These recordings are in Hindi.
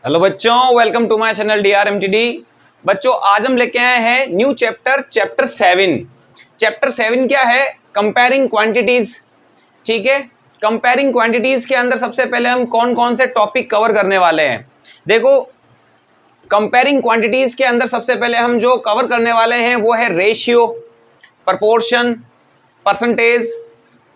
हेलो बच्चों, welcome to my channel DRMTD। बच्चों आज हम लेके आए हैं न्यू चैप्टर 7। चैप्टर 7 क्या है? Comparing quantities. ठीक है, कंपेयरिंग क्वांटिटीज के अंदर सबसे पहले हम कौन कौन से टॉपिक कवर करने वाले हैं। देखो, कंपेयरिंग क्वांटिटीज के अंदर सबसे पहले हम जो कवर करने वाले हैं वो है ratio, proportion, percentage,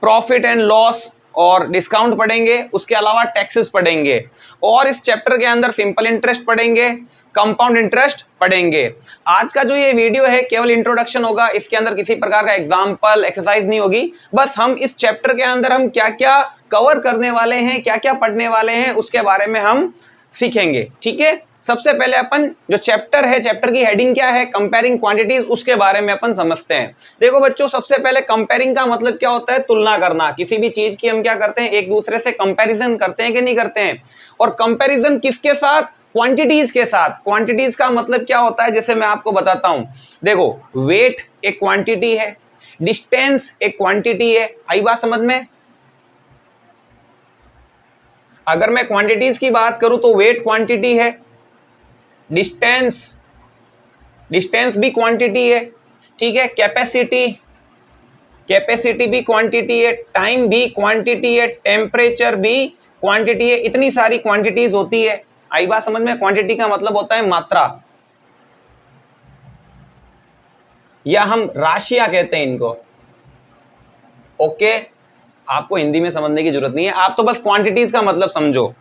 profit and loss और डिस्काउंट पढ़ेंगे। उसके अलावा टैक्सेस पढ़ेंगे और इस चैप्टर के अंदर सिंपल इंटरेस्ट पढ़ेंगे, कंपाउंड इंटरेस्ट पढ़ेंगे। आज का जो ये वीडियो है केवल इंट्रोडक्शन होगा, इसके अंदर किसी प्रकार का एग्जाम्पल एक्सरसाइज नहीं होगी। बस हम इस चैप्टर के अंदर हम क्या क्या कवर करने वाले हैं, क्या क्या पढ़ने वाले हैं, उसके बारे में हम सीखेंगे। ठीक है, सबसे पहले अपन जो चैप्टर है, चैप्टर की हेडिंग क्या है? कंपेयरिंग क्वांटिटीज, उसके बारे में अपन समझते हैं। देखो बच्चों, सबसे पहले कंपेयरिंग का मतलब क्या होता है? तुलना करना। किसी भी चीज की हम क्या करते हैं? एक दूसरे से कंपैरिजन करते हैं कि नहीं करते हैं। और कंपैरिजन किसके साथ? क्वांटिटीज के साथ। क्वांटिटीज का मतलब क्या होता है, जैसे मैं आपको बताता हूं। देखो, वेट एक क्वांटिटी है, डिस्टेंस एक क्वांटिटी है। आई बात समझ में? अगर मैं क्वांटिटीज की बात करूं तो वेट क्वांटिटी है, डिस्टेंस भी क्वांटिटी है। ठीक है, कैपेसिटी भी क्वांटिटी है, टाइम भी क्वांटिटी है, टेम्परेचर भी क्वांटिटी है। इतनी सारी क्वांटिटीज होती है। आई बात समझ में? क्वांटिटी का मतलब होता है मात्रा, या हम राशियां कहते हैं इनको। ओके, आपको हिंदी में समझने की जरूरत नहीं है, आप तो बस क्वांटिटीज का मतलब समझो।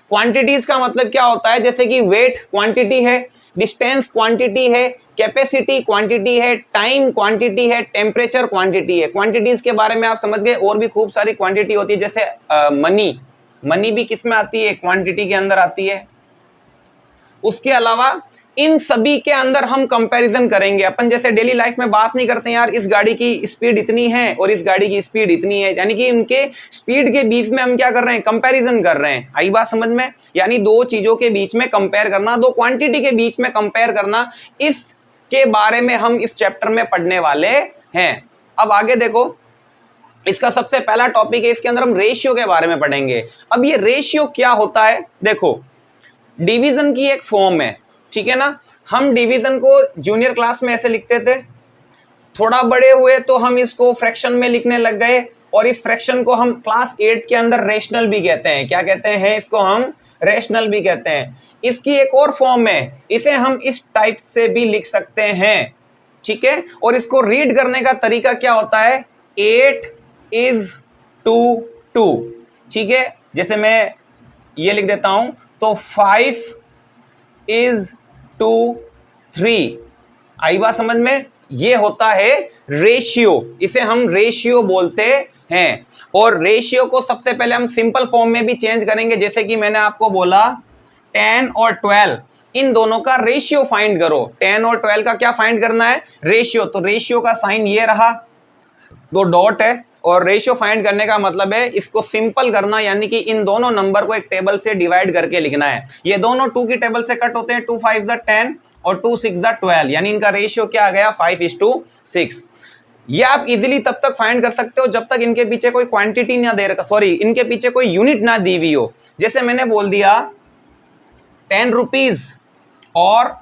क्वांटिटीज का मतलब क्या होता है? जैसे कि वेट क्वांटिटी है, डिस्टेंस क्वांटिटी है, कैपेसिटी क्वांटिटी है, टाइम क्वांटिटी है, टेम्परेचर क्वांटिटी है। क्वांटिटीज के बारे में आप समझ गए। और भी खूब सारी क्वांटिटी होती है, जैसे मनी भी किस में आती है? क्वांटिटी के अंदर आती है। उसके अलावा इन सभी के अंदर हम कंपैरिजन करेंगे। अपन जैसे डेली लाइफ में बात नहीं करते यार, इस गाड़ी की स्पीड इतनी है और इस गाड़ी की स्पीड इतनी है, यानी कि उनके स्पीड के बीच में हम क्या कर रहे हैं? कंपैरिजन कर रहे हैं। आई बात समझ में? यानी दो चीजों के बीच में कंपेयर करना, दो क्वांटिटी के बीच में कंपेयर करना, इसके बारे में हम इस चैप्टर में पढ़ने वाले हैं। अब आगे देखो, इसका सबसे पहला टॉपिक है, इसके अंदर हम रेशियो के बारे में पढ़ेंगे। अब ये रेशियो क्या होता है? देखो, डिवीजन की एक फॉर्म है, ठीक है ना। हम डिवीजन को जूनियर क्लास में ऐसे लिखते थे, थोड़ा बड़े हुए तो हम इसको फ्रैक्शन में लिखने लग गए, और इस फ्रैक्शन को हम क्लास 8 के अंदर रेशनल भी कहते हैं। क्या कहते हैं इसको? हम रेशनल भी कहते हैं। इसकी एक और फॉर्म है, इसे हम इस टाइप से भी लिख सकते हैं, ठीक है। और इसको रीड करने का तरीका क्या होता है? 8 is to 2, ठीक है। जैसे मैं ये लिख देता हूं तो 5 is to 3। आई बात समझ में? ये होता है रेशियो, इसे हम रेशियो बोलते हैं। और रेशियो को सबसे पहले हम सिंपल फॉर्म में भी चेंज करेंगे। जैसे कि मैंने आपको बोला 10 और 12, इन दोनों का रेशियो फाइंड करो। 10 और 12 का क्या फाइंड करना है? रेशियो। तो रेशियो का साइन ये रहा, दो डॉट है, और रेशियो फाइंड करने का मतलब है इसको सिंपल करना, यानी कि इन दोनों नंबर को एक टेबल से डिवाइड करके लिखना है। ये दोनों 2 की टेबल से कट होते हैं, 2 5 10 और 2 6 12, यानी इनका रेशियो क्या आ गया? 5:6। ये आप इजीली तब तक फाइंड कर सकते हो जब तक इनके पीछे कोई क्वांटिटी ना दे रखा, सॉरी, इनके पीछे कोई यूनिट ना दी हुई हो। जैसे मैंने बोल दिया 10 रुपीज और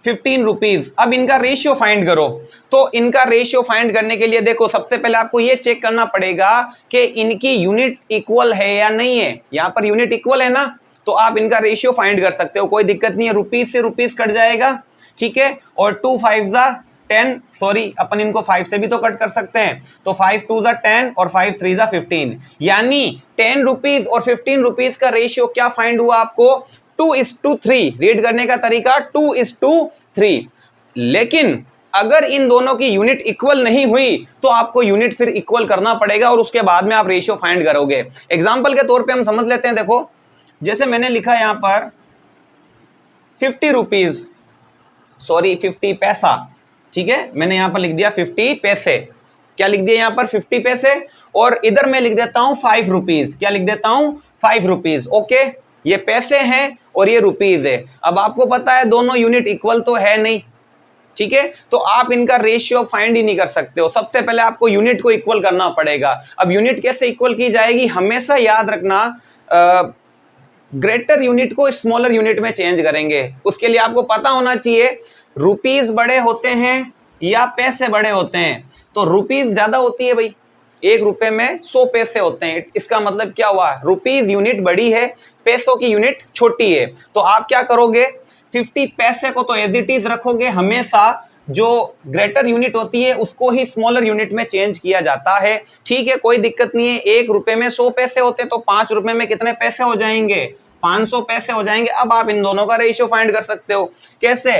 15 रुपीज। अब इनका रेशियो फाइंड करो। तो इनका रेशियो फाइंड करने के लिए देखो, सबसे पहले आपको ये चेक करना पड़ेगा कि इनकी यूनिट इक्वल है या नहीं है। यहां पर यूनिट इक्वल है ना, तो आप इनका रेशियो फाइंड कर सकते हो, कोई दिक्कत नहीं है। रुपीज से रुपीज कट जाएगा, ठीक है। और 2 5 10, सॉरी, अपन इनको 5 से भी तो कट कर सकते हैं। तो 5 2 10 और 5 3 15, यानी 10 रुपीज और 15 रुपीज का रेशियो क्या फाइंड हुआ आपको? 2:3। रीड करने का तरीका 2:3। लेकिन अगर इन दोनों की यूनिट इक्वल नहीं हुई तो आपको यूनिट फिर इक्वल करना पड़ेगा, और उसके बाद में आप रेशियो फाइंड करोगे। एग्जांपल के तौर पे हम समझ लेते हैं। देखो, जैसे मैंने लिखा यहां पर 50 रुपीज, सॉरी 50 पैसा, ठीक है। मैंने यहां पर लिख दिया 50 पैसे। क्या लिख दिया यहां पर? 50 पैसे। और इधर मैं लिख देता हूं 5 रुपीज। क्या लिख देता हूं? 5 रुपीज। ओके, ये पैसे हैं और ये रुपीज है। अब आपको पता है दोनों यूनिट इक्वल तो है नहीं, ठीक है, तो आप इनका रेशियो फाइंड ही नहीं कर सकते हो। सबसे पहले आपको यूनिट को इक्वल करना पड़ेगा। अब यूनिट कैसे इक्वल की जाएगी? हमेशा याद रखना, ग्रेटर यूनिट को स्मॉलर यूनिट में चेंज करेंगे। उसके लिए आपको पता होना चाहिए रुपीस बड़े होते हैं या पैसे बड़े होते हैं। तो रुपीस ज्यादा होती है भाई, 1 रुपए में 100 पैसे होते हैं। इसका मतलब क्या हुआ, रुपीस यूनिट बड़ी है, पैसों की यूनिट छोटी है। तो आप क्या करोगे, 50 पैसे को तो एज इट इज रखोगे, हमेशा जो ग्रेटर यूनिट होती है उसको ही स्मॉलर यूनिट में चेंज किया जाता है। ठीक है, कोई दिक्कत नहीं है। 1 रुपए में 100 पैसे होते तो 5 रुपए में कितने पैसे हो जाएंगे, 500 पैसे हो जाएंगे। अब आप इन दोनों का रेशियो फाइंड कर सकते हो। कैसे,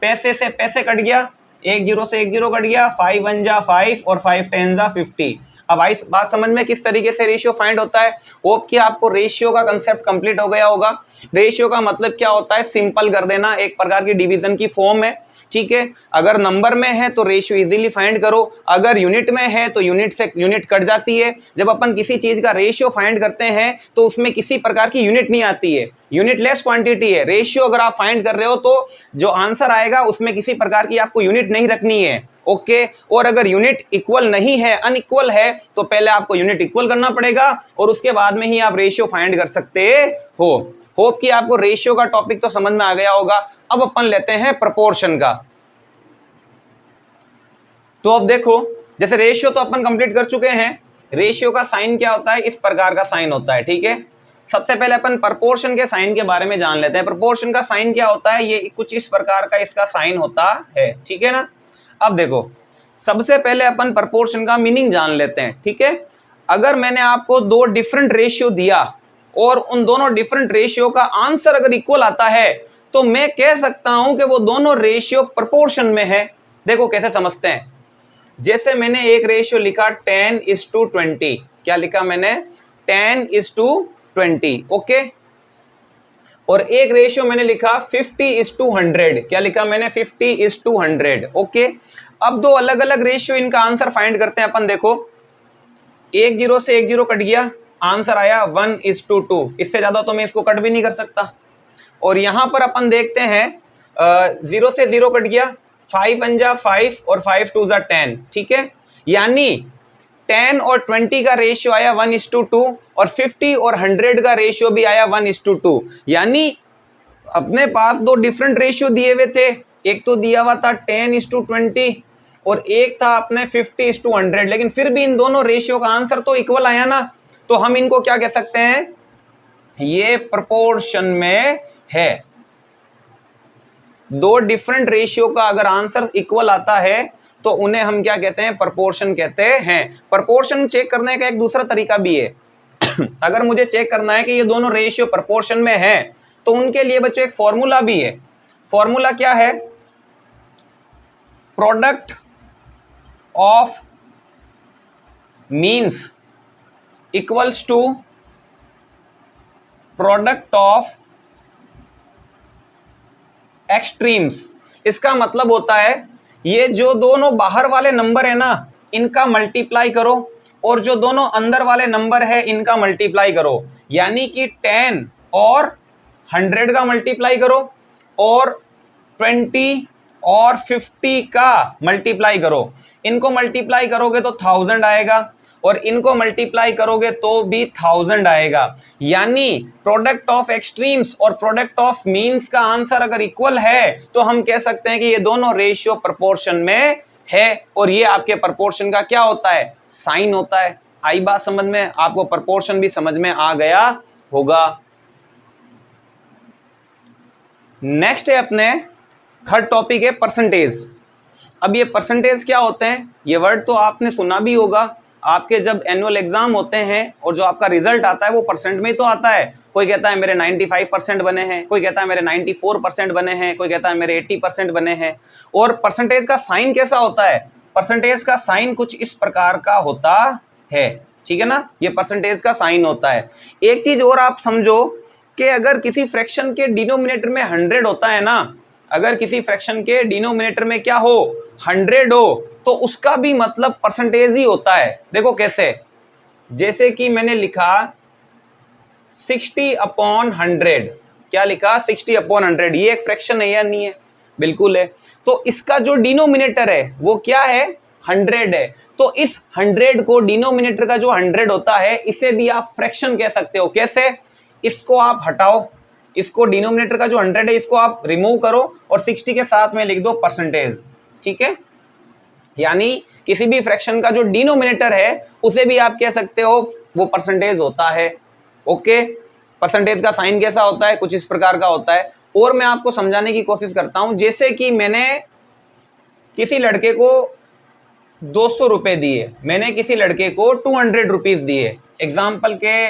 पैसे से पैसे कट गया, 1 0 से 1 0 कट गया, 5 1 जा 5 और 5 10 जा 50। अब आई बात समझ में किस तरीके से रेशियो फाइंड होता है। होप कि आपको रेशियो का कंसेप्ट कंप्लीट हो गया होगा। रेशियो का मतलब क्या होता है, सिंपल कर देना, एक प्रकार की डिवीजन की फॉर्म है। ठीक है, अगर नंबर में है तो रेशियो इजीली फाइंड करो, अगर यूनिट में है तो यूनिट से यूनिट कट जाती है। जब अपन किसी चीज का रेशियो फाइंड करते हैं तो उसमें किसी प्रकार की यूनिट नहीं आती है, यूनिट लेस क्वांटिटी है। रेशियो अगर आप फाइंड कर रहे हो तो जो आंसर आएगा उसमें किसी प्रकार की आपको यूनिट नहीं रखनी है। ओके, और अगर यूनिट इक्वल नहीं है, अनइक्वल है, तो पहले आपको यूनिट इक्वल करना पड़ेगा और उसके बाद में ही आप रेशियो फाइंड कर सकते हो। होप कि आपको रेशियो का टॉपिक तो समझ में आ गया होगा। अब अपन लेते हैं प्रपोर्शन का। तो अब देखो, जैसे रेशियो तो अपन कंप्लीट कर चुके हैं। रेशियो का साइन क्या होता है, इस प्रकार का साइन होता है। ठीक है, सबसे पहले अपन प्रपोर्शन के साइन के बारे में जान लेते हैं। प्रपोर्शन का साइन क्या होता है, ये कुछ इस प्रकार का इसका साइन होता है। ठीक है ना। अब देखो, सबसे पहले अपन प्रपोर्शन का मीनिंग जान लेते हैं। ठीक है, अगर मैंने आपको 2 डिफरेंट रेशियो दिया और उन दोनों डिफरेंट रेशियो का आंसर अगर इक्वल आता है तो मैं कह सकता हूं कि वो दोनों रेशियो प्रपोर्शन में है। देखो कैसे समझते हैं, जैसे मैंने एक रेशियो लिखा 10:20, क्या लिखा मैंने, 10:20, ओके। और एक रेशियो मैंने लिखा 50:100, क्या लिखा मैंने, 50:100, ओके। अब 2 अलग अलग रेशियो, इनका आंसर फाइंड करते हैं अपन। देखो, 1 0 से 1 0 कट गया, आंसर आया 1:2। इससे ज्यादा तो मैं इसको कट भी नहीं कर सकता। और यहां पर अपन देखते हैं 0 से 0 कट गया, 5 1 जा 5 और 5 2 जा 10। ठीक है, यानी 10 और 20 का रेशियो आया 1:2 और 50 और 100 का रेशियो भी आया 1:2। यानी अपने पास 2 डिफरेंट रेशियो दिए हुए थे। एक तो दिया हुआ था 10:20 और एक था अपने 50:100, लेकिन फिर भी इन दोनों रेशियो का आंसर तो इक्वल आया ना। तो हम इनको क्या कह सकते हैं, ये प्रोपोर्शन में है। 2 डिफरेंट रेशियो का अगर आंसर इक्वल आता है तो उन्हें हम क्या कहते हैं, प्रोपोर्शन कहते हैं। प्रोपोर्शन चेक करने का एक दूसरा तरीका भी है। अगर मुझे चेक करना है कि ये दोनों रेशियो प्रोपोर्शन में है तो उनके लिए बच्चों एक फॉर्मूला भी है। फॉर्मूला क्या है, product of means equals to product of extremes. इसका मतलब होता है ये जो दोनों बाहर वाले नंबर है ना, इनका मल्टीप्लाई करो और जो दोनों अंदर वाले नंबर है इनका मल्टीप्लाई करो। यानी कि 10 और 100 का मल्टीप्लाई करो और 20 और 50 का मल्टीप्लाई करो। इनको मल्टीप्लाई करोगे तो 1000 आएगा और इनको मल्टीप्लाई करोगे तो भी 1000 आएगा। यानी प्रोडक्ट ऑफ एक्सट्रीम्स और प्रोडक्ट ऑफ मीन्स का आंसर अगर इक्वल है तो हम कह सकते हैं कि ये दोनों रेशियो प्रोपोर्शन में है। और ये आपके प्रोपोर्शन का क्या होता है, साइन होता है। आई बात समझ में, आपको प्रोपोर्शन भी समझ में आ गया होगा। नेक्स्ट है अपने थर्ड टॉपिक है परसेंटेज। अब ये परसेंटेज क्या होते हैं, ये वर्ड तो आपने सुना भी होगा। आपके जब एनुअल एग्जाम होते हैं और जो आपका रिजल्ट आता है वो परसेंट में ही तो आता है। कोई कहता है मेरे 95% बने हैं, कोई कहता है मेरे 94% बने हैं, कोई कहता है मेरे 80% बने हैं। और परसेंटेज का साइन कैसा होता है, परसेंटेज का साइन कुछ इस प्रकार का होता है। ठीक है ना, ये परसेंटेज का साइन होता है। एक चीज और आप समझो कि अगर किसी फ्रैक्शन के डिनोमिनेटर में 100 होता है ना, अगर किसी फ्रैक्शन के डिनोमिनेटर में क्या हो, 100 हो, तो उसका भी मतलब परसेंटेज ही होता है। देखो कैसे, जैसे कि मैंने लिखा 60/100, क्या लिखा 60/100, ये एक फ्रैक्शन है या नहीं है, बिल्कुल है। तो इसका जो डिनोमिनेटर है वो क्या है, 100 है। तो इस 100 को, डिनोमिनेटर का जो 100 होता है, इसे भी आप फ्रैक्शन कह सकते हो। कैसे, इसको आप हटाओ, इसको डिनोमिनेटर का जो 100 है इसको आप रिमूव करो और 60 के साथ में लिख दो परसेंटेज, ठीक है। यानी किसी भी फ्रैक्शन का जो डिनोमिनेटर है उसे भी आप कह सकते हो वो परसेंटेज होता है। ओके, परसेंटेज का साइन कैसा होता है, कुछ इस प्रकार का होता है। और मैं आपको समझाने की कोशिश करता हूं, जैसे कि मैंने किसी लड़के को 200 रुपए दिए, मैंने किसी लड़के को 200 रुपीज दिए। एग्जाम्पल के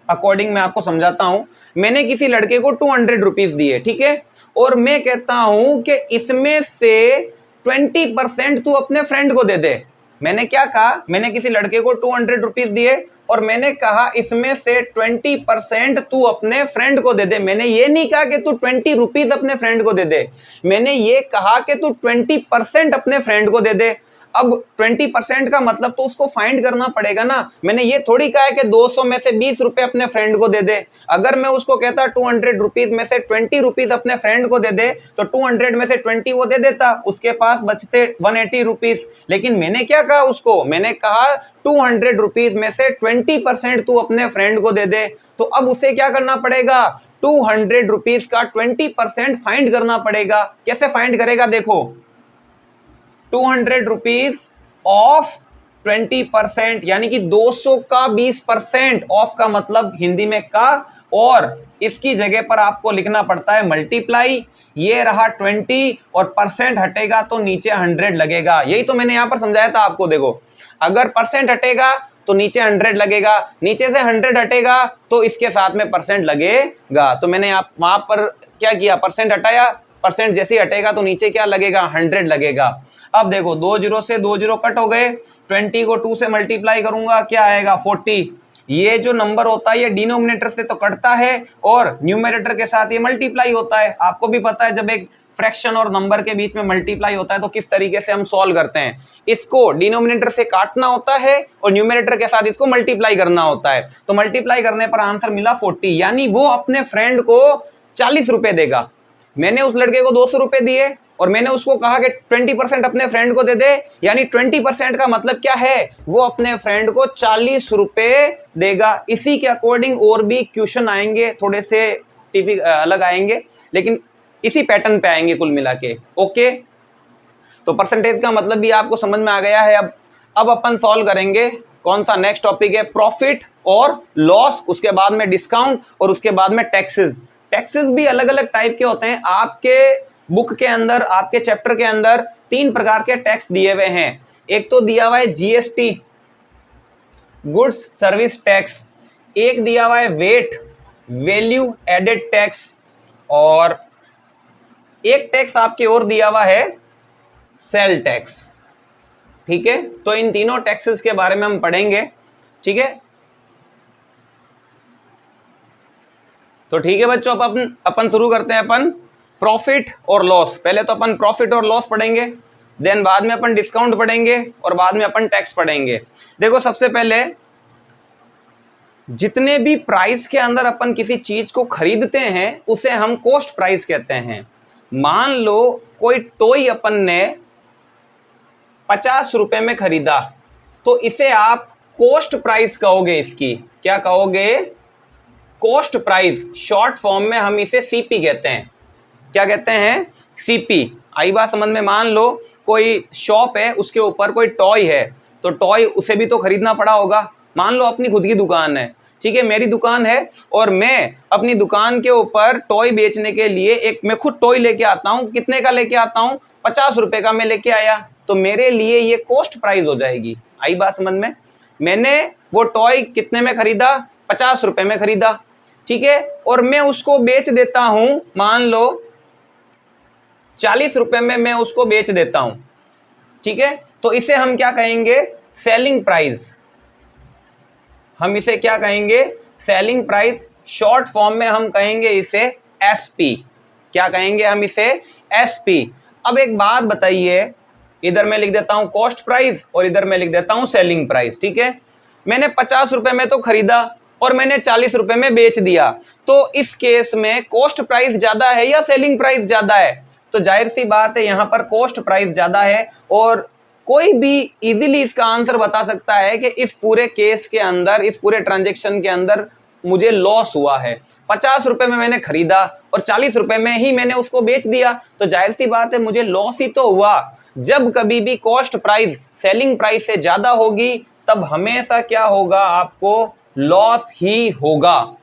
अकॉर्डिंग मैं आपको समझाता हूं। मैंने किसी लड़के को 200 रुपीज दिए, ठीक है, और मैं कहता हूं कि इसमें से 20% तू अपने फ्रेंड को दे दे। मैंने क्या कहा, मैंने किसी लड़के को 200 रुपीज दिए और मैंने कहा इसमें से 20% तू अपने फ्रेंड को दे दे। मैंने ये नहीं कहा कि तू 20 रुपीज अपने फ्रेंड को दे दे, मैंने ये कहा कि तू 20% अपने फ्रेंड को दे दे। अब 20% का मतलब तो उसको फाइंड करना पड़ेगा ना। मैंने ये थोड़ी कहा है कि 200 में से 20 रुपए अपने फ्रेंड को दे दे। अगर मैं उसको कहता 200 रुपीज में से 20 रुपीज अपने फ्रेंड को दे दे तो 200 में से 20 वो दे देता, उसके पास बचते 180 रुपीज। लेकिन मैंने क्या कहा उसको, मैंने कहा 200 रुपीज में से 20% तू अपने फ्रेंड को दे दे। तो अब उसे क्या करना पड़ेगा, 200 रुपीज का 20% फाइंड करना पड़ेगा। कैसे फाइंड करेगा, देखो 200 रुपीज ऑफ 20%, यानी कि 200 का 20%। ऑफ का मतलब हिंदी में का, और इसकी जगह पर आपको लिखना पड़ता है मल्टीप्लाई। ये रहा 20 और परसेंट हटेगा तो नीचे 100 लगेगा। यही तो मैंने यहां पर समझाया था आपको। देखो अगर परसेंट हटेगा तो नीचे 100 लगेगा, नीचे से 100 हटेगा तो इसके साथ में परसेंट लगेगा। तो मैंने वहां पर क्या किया, परसेंट हटाया, परसेंट जैसे हटेगा तो नीचे क्या लगेगा, 100 लगेगा। अब देखो 2 0 से 2 0 कट हो गए, 20 को 2 से मल्टीप्लाई करूंगा क्या आएगा 40। ये जो नंबर होता है ये डिनोमिनेटर से तो कटता है और न्यूमरेटर के साथ ये मल्टीप्लाई होता है। आपको भी पता है जब एक फ्रैक्शन और नंबर के बीच में मल्टीप्लाई होता है तो किस तरीके से हम सॉल्व करते हैं। इसको डिनोमिनेटर से काटना होता है और न्यूमरेटर के साथ इसको मल्टीप्लाई करना होता है। तो मल्टीप्लाई करने पर आंसर मिला 40, यानी वो अपने फ्रेंड को 40 रुपए देगा। मैंने उस लड़के को 200 रुपए दिए और मैंने उसको कहा कि 20% अपने फ्रेंड को दे दे, यानी 20% का मतलब क्या है, वो अपने फ्रेंड को 40 रुपए देगा। इसी के अकॉर्डिंग और भी क्वेश्चन आएंगे, थोड़े से अलग आएंगे लेकिन इसी पैटर्न पे आएंगे कुल मिला के। ओके, तो परसेंटेज का मतलब भी आपको समझ में आ गया है। अब अपन सॉल्व करेंगे कौन सा, नेक्स्ट टॉपिक है प्रॉफिट और लॉस, उसके बाद में डिस्काउंट और उसके बाद में टैक्सेस। टैक्सेस भी अलग अलग टाइप के होते हैं। आपके बुक के अंदर, आपके चैप्टर के अंदर 3 प्रकार के टैक्स दिए हुए हैं। एक तो दिया हुआ है जीएसटी, गुड्स सर्विस टैक्स, एक दिया हुआ है वेट, वैल्यू एडेड टैक्स, और एक टैक्स आपके और दिया हुआ है सेल टैक्स। ठीक है, तो इन तीनों टैक्सेस के बारे में हम पढ़ेंगे। ठीक है, तो ठीक है बच्चों, अपन शुरू करते हैं। अपन प्रॉफिट और लॉस, पहले तो अपन प्रॉफिट और लॉस पढ़ेंगे, देन बाद में अपन डिस्काउंट पढ़ेंगे और बाद में अपन टैक्स पढ़ेंगे। देखो सबसे पहले जितने भी प्राइस के अंदर अपन किसी चीज को खरीदते हैं उसे हम कॉस्ट प्राइस कहते हैं। मान लो कोई टॉय अपन ने 50 रुपए में खरीदा तो इसे आप कॉस्ट प्राइस कहोगे। इसकी क्या कहोगे, कॉस्ट प्राइस। शॉर्ट फॉर्म में हम इसे सीपी कहते हैं। क्या कहते हैं, सीपी। आई बात समझ में। मान लो कोई शॉप है, उसके ऊपर कोई टॉय है, तो टॉय उसे भी तो खरीदना पड़ा होगा। मान लो अपनी खुद की दुकान है, ठीक है, मेरी दुकान है और मैं अपनी दुकान के ऊपर टॉय बेचने के लिए मैं खुद टॉय लेके आता हूँ। कितने का लेके आता हूँ, 50 रुपए का मैं लेके आया, तो मेरे लिए ये कॉस्ट प्राइस हो जाएगी। आई बात समझ में। मैंने वो टॉय कितने में खरीदा, 50 रुपए में खरीदा, ठीक है, और मैं उसको बेच देता हूं, मान लो 40 रुपए में मैं उसको बेच देता हूं। ठीक है, तो इसे हम क्या कहेंगे, सेलिंग प्राइस। हम इसे क्या कहेंगे, सेलिंग प्राइस। शॉर्ट फॉर्म में हम कहेंगे इसे एसपी। क्या कहेंगे हम इसे, एसपी। अब एक बात बताइए, इधर मैं लिख देता हूं कॉस्ट प्राइस और इधर मैं लिख देता हूं सेलिंग प्राइस। ठीक है, मैंने 50 रुपए में तो खरीदा और मैंने 40 रुपए में बेच दिया, तो इस केस में कॉस्ट प्राइस ज्यादा है या सेलिंग प्राइस ज्यादा है, तो जाहिर सी बात है यहां पर कॉस्ट प्राइस ज्यादा है। और कोई भी इजीली इसका आंसर बता सकता है कि इस पूरे केस के अंदर, इस पूरे ट्रांजैक्शन के अंदर मुझे लॉस हुआ है। 50 रुपए में मैंने खरीदा और 40 रुपए में ही मैंने उसको बेच दिया, तो जाहिर सी बात है मुझे लॉस ही तो हुआ। जब कभी भी कॉस्ट प्राइस सेलिंग प्राइस से ज्यादा होगी तब हमेशा क्या होगा, आपको लॉस ही होगा।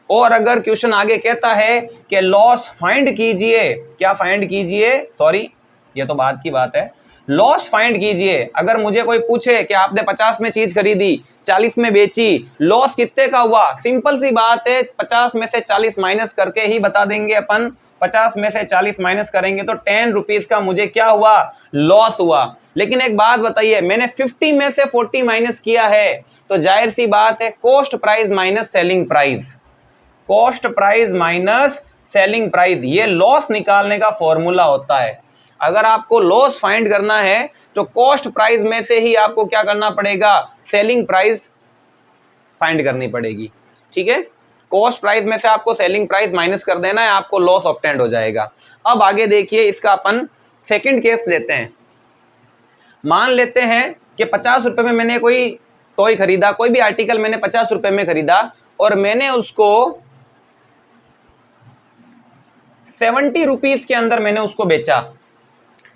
और अगर क्वेश्चन आगे कहता है कि लॉस फाइंड कीजिए, क्या फाइंड कीजिए, सॉरी ये तो बाद की बात है, लॉस फाइंड कीजिए। अगर मुझे कोई पूछे कि आपने 50 में चीज खरीदी 40 में बेची, लॉस कितने का हुआ, सिंपल सी बात है 50 में से 40 माइनस करके ही बता देंगे अपन। 50 में से 40 माइनस करेंगे तो 10 रुपीज का मुझे क्या हुआ, लॉस हुआ। लेकिन एक बात बताइए, मैंने 50 में से 40 माइनस किया है, तो जाहिर सी बात है cost price minus selling price, cost price minus selling price, ये लॉस निकालने का फॉर्मूला होता है। अगर आपको लॉस फाइंड करना है तो कॉस्ट प्राइस में से ही आपको क्या करना पड़ेगा, सेलिंग प्राइस फाइंड करनी पड़ेगी। ठीक है, कॉस्ट प्राइस में से आपको सेलिंग प्राइस माइनस कर देना है, आपको लॉस ऑब्टेन्ड हो जाएगा। अब आगे देखिए, इसका अपन सेकंड केस लेते हैं। मान लेते हैं कि 50 रुपए में मैंने कोई टॉय खरीदा, कोई भी आर्टिकल मैंने 50 रुपए में खरीदा और मैंने उसको 70 रुपीज के अंदर मैंने उसको बेचा।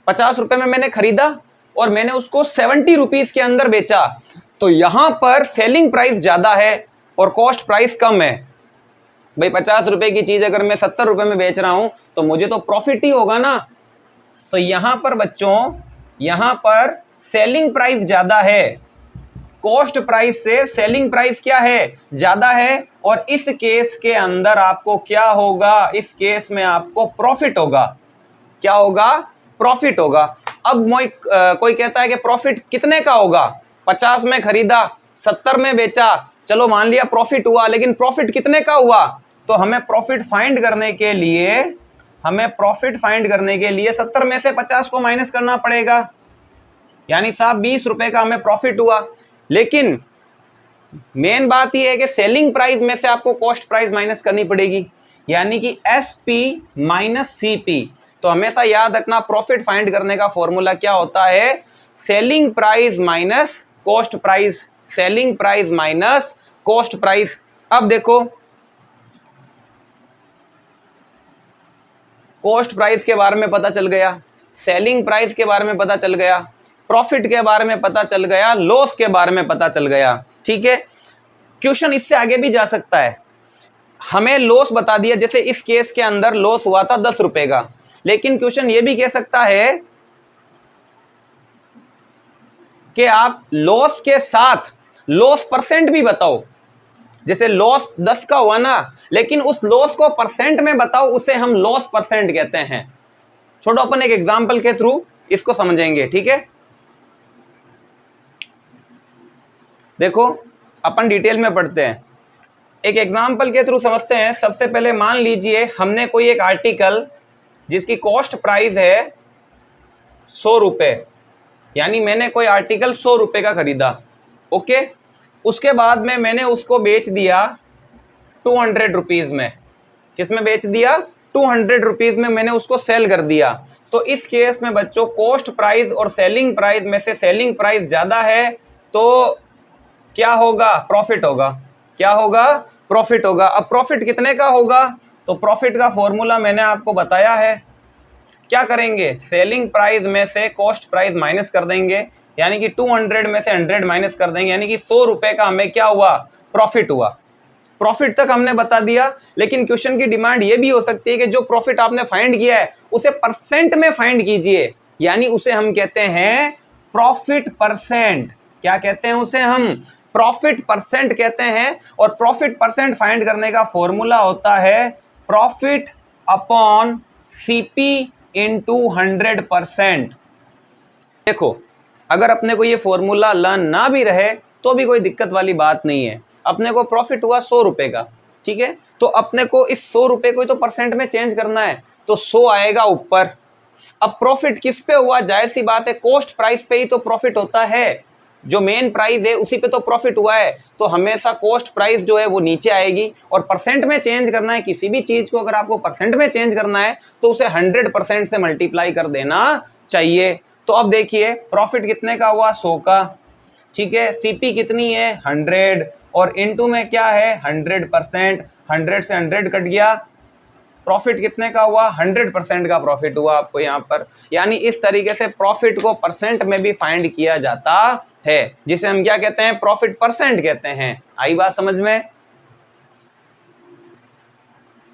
50 रुपए में मैंने खरीदा और मैंने उसको 70 रुपीज के अंदर बेचा, तो यहां पर सेलिंग प्राइस ज्यादा है और कॉस्ट प्राइस कम है। भाई 50 रुपए की चीज अगर मैं 70 रुपए में बेच रहा हूं तो मुझे तो प्रॉफिट ही होगा ना। तो यहां पर बच्चों, यहां पर सेलिंग प्राइस ज्यादा है, कॉस्ट प्राइस से सेलिंग प्राइस क्या है, ज्यादा है। और इस केस के अंदर आपको क्या होगा, इस केस में आपको प्रॉफिट होगा। क्या होगा, प्रॉफिट होगा। अब कोई कहता है कि प्रॉफिट कितने का होगा, 50 में खरीदा 70 में बेचा, चलो मान लिया प्रॉफिट हुआ, लेकिन प्रॉफिट कितने का हुआ। तो हमें प्रॉफिट फाइंड करने के लिए, हमें प्रॉफिट फाइंड करने के लिए 70 में से 50 को माइनस करना पड़ेगा, यानी साहब 20 रुपए का हमें प्रॉफिट हुआ। लेकिन मेन बात यह है कि सेलिंग प्राइस में से आपको कॉस्ट प्राइस माइनस करनी पड़ेगी, यानी कि एसपी माइनस सीपी। तो हमेशा याद रखना, प्रॉफिट फाइंड करने का फॉर्मूला क्या होता है, selling price minus cost price, selling price minus cost price. अब देखो, कॉस्ट प्राइस के बारे में पता चल गया, सेलिंग प्राइस के बारे में पता चल गया, प्रॉफिट के बारे में पता चल गया, लॉस के बारे में पता चल गया। ठीक है, क्वेश्चन इससे आगे भी जा सकता है। हमें लॉस बता दिया, जैसे इस केस के अंदर लॉस हुआ था 10 रुपए का, लेकिन क्वेश्चन ये भी कह सकता है कि आप लॉस के साथ लॉस परसेंट भी बताओ। जैसे लॉस 10 का हुआ ना, लेकिन उस लॉस को परसेंट में बताओ, उसे हम लॉस परसेंट कहते हैं। छोड़ो, अपन एक एग्जांपल के थ्रू इसको समझेंगे। ठीक है, देखो अपन डिटेल में पढ़ते हैं, एक एग्जांपल के थ्रू समझते हैं। सबसे पहले मान लीजिए हमने कोई एक आर्टिकल जिसकी कॉस्ट प्राइस है 100 रुपए, यानी मैंने कोई आर्टिकल 100 रुपए का खरीदा। ओके, उसके बाद में मैंने उसको बेच दिया 200 रुपीज में। किसमें बेच दिया, 200 रुपीज में मैंने उसको सेल कर दिया। तो इस केस में बच्चों, कॉस्ट प्राइस और सेलिंग प्राइस में से सेलिंग प्राइस ज्यादा है, तो क्या होगा, प्रॉफिट होगा। क्या होगा, प्रॉफिट होगा। अब प्रॉफिट कितने का होगा, तो प्रॉफिट का फॉर्मूला मैंने आपको बताया है। क्या करेंगे, सेलिंग प्राइस में से कॉस्ट प्राइस माइनस कर देंगे, यानी कि 200 में से 100 माइनस कर देंगे, यानी कि 100 रुपए का हमें क्या हुआ, प्रॉफिट हुआ। प्रॉफिट तक हमने बता दिया, लेकिन क्वेश्चन की डिमांड ये भी हो सकती है कि जो प्रॉफिट आपने फाइंड किया है उसे परसेंट में फाइंड कीजिए, यानी उसे हम कहते हैं प्रॉफिट परसेंट। क्या कहते हैं उसे हम, प्रॉफिट परसेंट कहते हैं। और प्रॉफिट परसेंट फाइंड करने का फॉर्मूला होता है प्रॉफिट अपॉन सीपी इंटू 100%। देखो, अगर अपने को ये फॉर्मूला लर्न ना भी रहे तो भी कोई दिक्कत वाली बात नहीं है। अपने को प्रॉफिट हुआ 100 रुपए का, ठीक है, तो अपने को इस 100 रुपए को तो परसेंट में चेंज करना है, तो 100 आएगा ऊपर। अब प्रॉफिट किस पे हुआ, जाहिर सी बात है कॉस्ट प्राइस पे ही तो प्रॉफिट होता है, जो मेन प्राइस है उसी पे तो प्रॉफिट हुआ है, तो हमेशा कॉस्ट प्राइस जो है वो नीचे आएगी। और परसेंट में चेंज करना है किसी भी चीज को, अगर आपको परसेंट में चेंज करना है तो उसे 100% से मल्टीप्लाई कर देना चाहिए। तो अब देखिए प्रॉफिट कितने का हुआ, 100 का, ठीक है, सीपी कितनी है 100, और इनटू में क्या है 100%, 100 से 100 कट गया, प्रॉफिट कितने का हुआ 100% का प्रॉफिट हुआ आपको यहाँ पर। यानी इस तरीके से प्रॉफिट को परसेंट में भी फाइंड किया जाता है, जिसे हम क्या कहते हैं, प्रॉफिट परसेंट कहते हैं। आई बात समझ में।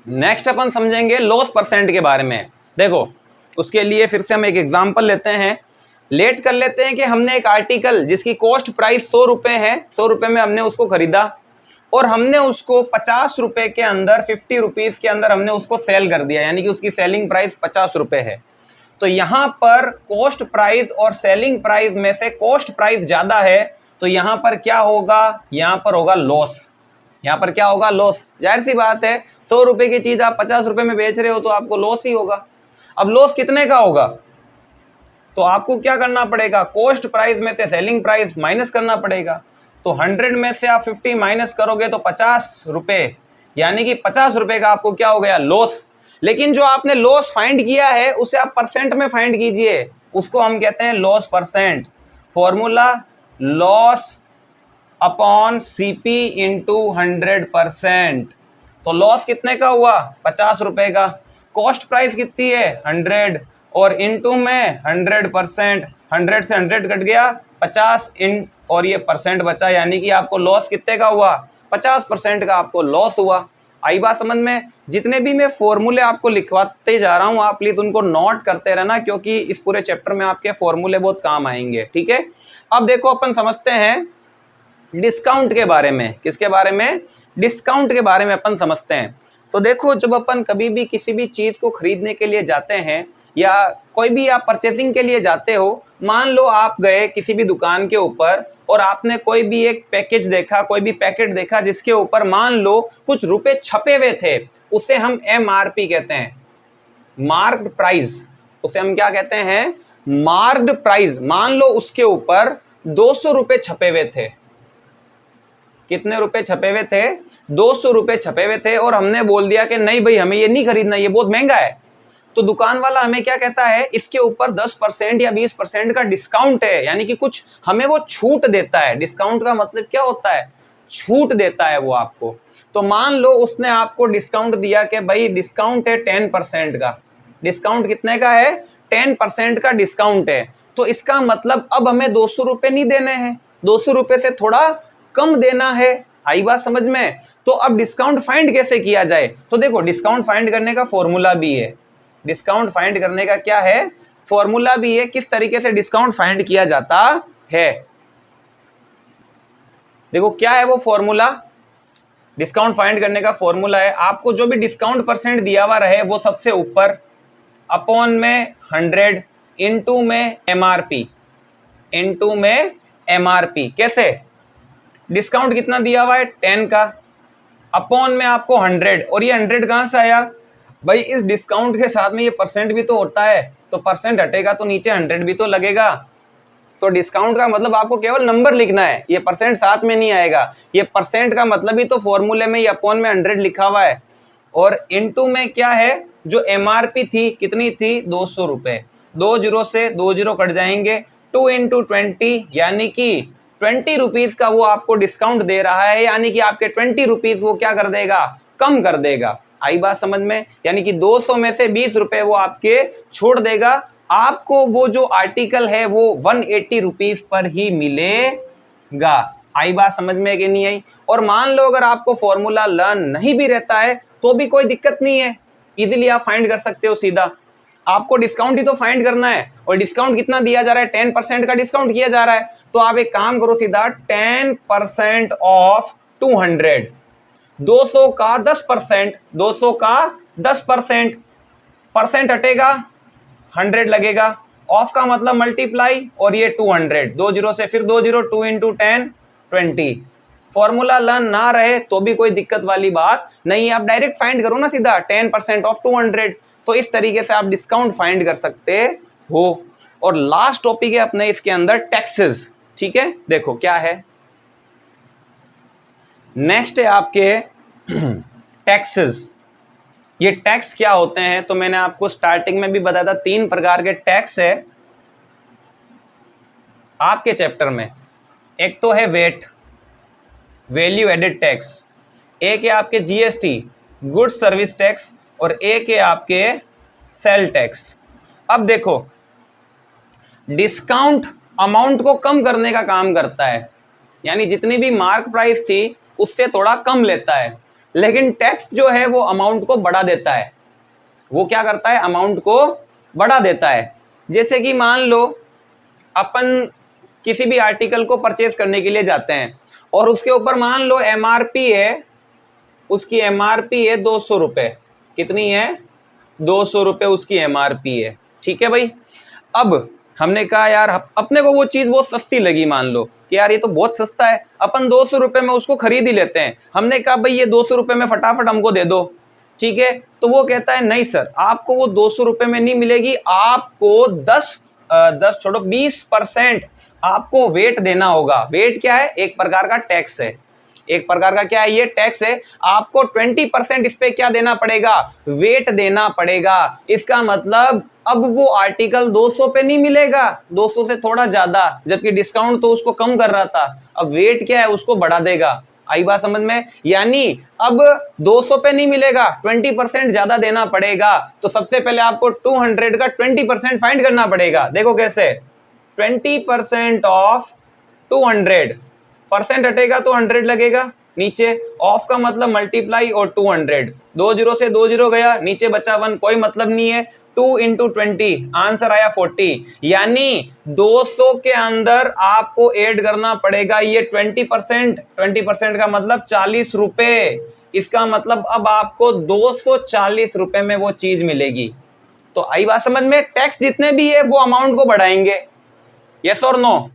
नेक्स्ट अपन समझेंगे लॉस परसेंट के बारे में। देखो उसके लिए फिर से हम एक एग्जांपल लेते हैं, लेट कर लेते हैं कि हमने एक आर्टिकल जिसकी कॉस्ट प्राइस 100 रुपए है, 100 रुपए में हमने उसको खरीदा और हमने उसको 50 रुपए के अंदर, 50 रुपीज के अंदर हमने उसको सेल कर दिया, यानी कि उसकी सेलिंग प्राइस 50 रुपए है। तो यहाँ पर कॉस्ट प्राइस और सेलिंग प्राइस में से कॉस्ट प्राइस ज्यादा है, तो यहाँ पर क्या होगा, यहाँ पर होगा लॉस। यहाँ पर क्या होगा, लॉस। जाहिर सी बात है 100 रुपए की चीज आप 50 रुपए में बेच रहे हो तो आपको लॉस ही होगा। अब लॉस कितने का होगा, तो आपको क्या करना पड़ेगा, कॉस्ट प्राइस में से सेलिंग प्राइस माइनस करना पड़ेगा। तो 100 में से आप 50 माइनस करोगे तो 50 रुपए, यानी कि 50 रुपए का आपको क्या हो गया, लॉस। लेकिन जो आपने लॉस फाइंड किया है उसे आप परसेंट में फाइंड कीजिए, उसको हम कहते हैं loss percent. Formula loss upon CP into 100%। तो लॉस कितने का हुआ 50 रुपए का, कॉस्ट प्राइस कितनी है 100 और इनटू में 100%, 100 से 100 कट गया 50 इन और ये परसेंट बचा, यानी कि आपको लॉस कितने का हुआ 50% का आपको लॉस हुआ। आई बात समझ में। जितने भी मैं फॉर्मूले आपको लिखवाते जा रहा हूं आप प्लीज उनको नोट करते रहना, क्योंकि इस पूरे चैप्टर में आपके फॉर्मूले बहुत काम आएंगे, ठीक है। अब देखो अपन समझते हैं डिस्काउंट के बारे में। किसके बारे में, डिस्काउंट के बारे में अपन समझते हैं। तो देखो जब अपन कभी भी किसी भी चीज को खरीदने के लिए जाते हैं या कोई भी आप परचेसिंग के लिए जाते हो, मान लो आप गए किसी भी दुकान के ऊपर और आपने कोई भी एक पैकेज देखा, कोई भी पैकेट देखा जिसके ऊपर मान लो कुछ रुपए छपे हुए थे, उसे हम MRP कहते हैं, मार्क्ड प्राइस। उसे हम क्या कहते हैं, मार्क्ड प्राइस। मान लो उसके ऊपर 200 रुपए छपे हुए थे। कितने रुपए छपे हुए थे, 200 रुपए छपे हुए थे और हमने बोल दिया कि नहीं भाई हमें ये नहीं खरीदना, ये बहुत महंगा है। तो दुकान वाला हमें क्या कहता है, इसके ऊपर 10% या 20% का डिस्काउंट है, यानी कि कुछ हमें वो छूट देता है। डिस्काउंट का मतलब क्या होता है, छूट देता है वो आपको। तो मान लो उसने आपको डिस्काउंट दिया कि भाई डिस्काउंट है 10% का। डिस्काउंट कितने का है, 10% का डिस्काउंट है। तो इसका मतलब अब हमें 200 रुपए नहीं देने हैं, 200 रुपए से थोड़ा कम देना है। आई बात समझ में। तो अब डिस्काउंट फाइंड कैसे किया जाए, तो देखो डिस्काउंट फाइंड करने का फॉर्मूला भी है। डिस्काउंट फाइंड करने का क्या है, फॉर्मूला भी है, किस तरीके से डिस्काउंट फाइंड किया जाता है। देखो क्या है वो फॉर्मूला, डिस्काउंट फाइंड करने का फॉर्मूला है, आपको जो भी डिस्काउंट परसेंट दिया हुआ रहे वो सबसे ऊपर, अपॉन में 100, इनटू में MRP, इनटू में MRP। कैसे, डिस्काउंट कितना दिया हुआ है 10 का, अपॉन में आपको 100, और ये 100 कहां से आया भाई, इस डिस्काउंट के साथ में ये परसेंट भी तो होता है, तो परसेंट हटेगा तो नीचे 100 भी तो लगेगा। तो डिस्काउंट का मतलब आपको केवल नंबर लिखना है, ये परसेंट साथ में नहीं आएगा। ये परसेंट का मतलब ही तो फॉर्मूले में ये अपॉन में 100 लिखा हुआ है, और इनटू में क्या है, जो MRP थी कितनी थी 200 रुपए, 2 जीरो से 2 जीरो कट जाएंगे, 2 इंटू 20, यानी कि 20 रुपीज का वो आपको डिस्काउंट दे रहा है, यानी कि आपके 20 रुपीज वो क्या कर देगा, कम कर देगा। आई बात समझ में। यानी कि 200 में से 20 रुपए वो आपके छोड़ देगा, आपको वो जो आर्टिकल है वो 180 रुपीज पर ही मिलेगा। आई बात समझ में कि नहीं आई। और मान लो अगर आपको फॉर्मूला लर्न नहीं भी रहता है तो भी कोई दिक्कत नहीं है, इजीली आप फाइंड कर सकते हो सीधा। आपको डिस्काउंट ही तो फाइंड करना है, और डिस्काउंट कितना दिया जा रहा है, 10% का डिस्काउंट किया जा रहा है। तो आप एक काम करो सीधा, 10% ऑफ 200, 200 का 10%, 200 का 10%, परसेंट हटेगा 100 लगेगा, ऑफ का मतलब मल्टीप्लाई, और ये 200, 2 जीरो से फिर 2 जीरो, 2 इंटू 10 20। फॉर्मूला लर्न ना रहे तो भी कोई दिक्कत वाली बात नहीं है, आप डायरेक्ट फाइंड करो ना सीधा, 10% ऑफ 200। तो इस तरीके से आप डिस्काउंट फाइंड कर सकते हो। और लास्ट टॉपिक है अपने इसके अंदर टैक्सेस, ठीक है। देखो क्या है, नेक्स्ट है आपके टैक्सेस। ये टैक्स क्या होते हैं, तो मैंने आपको स्टार्टिंग में भी बताया था 3 प्रकार के टैक्स है आपके चैप्टर में। एक तो है वेट, वैल्यू एडेड टैक्स, एक है आपके जीएसटी गुड्स सर्विस टैक्स, और एक है आपके सेल टैक्स। अब देखो डिस्काउंट अमाउंट को कम करने का काम करता है, यानी जितनी भी मार्क प्राइस थी उससे थोड़ा कम लेता है, लेकिन टैक्स जो है वो अमाउंट को बढ़ा देता है। वो क्या करता है, अमाउंट को बढ़ा देता है। जैसे कि मान लो अपन किसी भी आर्टिकल को परचेज करने के लिए जाते हैं और उसके ऊपर मान लो एमआरपी है, उसकी एमआरपी है 200 रुपये। कितनी है, 200 रुपये उसकी एमआरपी है, ठीक है भाई। अब हमने कहा यार अपने को वो चीज़ बहुत सस्ती लगी, मान लो कि यार ये तो बहुत सस्ता है, अपन 200 रुपये में उसको खरीद ही लेते हैं। हमने कहा भाई ये 200 रुपये में फटाफट हमको दे दो, ठीक है। तो वो कहता है नहीं सर, आपको वो 200 रुपये में नहीं मिलेगी, आपको 20% आपको वेट देना होगा। वेट क्या है, एक प्रकार का टैक्स है, एक प्रकार का क्या है, ये टैक्स है। आपको 20% इस पे क्या देना पड़ेगा, वेट देना पड़ेगा। इसका मतलब अब वो आर्टिकल 200 पे नहीं मिलेगा, 200 से थोड़ा ज्यादा, जबकि डिस्काउंट तो उसको कम कर रहा था, अब वेट क्या है उसको बढ़ा देगा। आई बात समझ में, यानी अब 200 पे नहीं मिलेगा, 20% ज्यादा देना पड़ेगा। तो सबसे पहले आपको 200 का 20% फाइंड करना पड़ेगा। देखो कैसे, 20% ऑफ 200, परसेंट हटेगा तो 100 लगेगा, नीचे ऑफ का मतलब मल्टीप्लाई और 200, 2 जीरो से 2 जीरो गया, नीचे बचा 1, कोई मतलब नहीं है। 2 इंटू 20, आंसर आया 40। यानी 200 के अंदर आपको ऐड करना पड़ेगा ये 20%। 20% का मतलब 40 रुपए। इसका मतलब अब आपको 240 रुपए में वो चीज मिलेगी। तो आई बात समझ में, टैक्स जितने भी है वो अमाउंट को बढ़ाएंगे, यस और नो।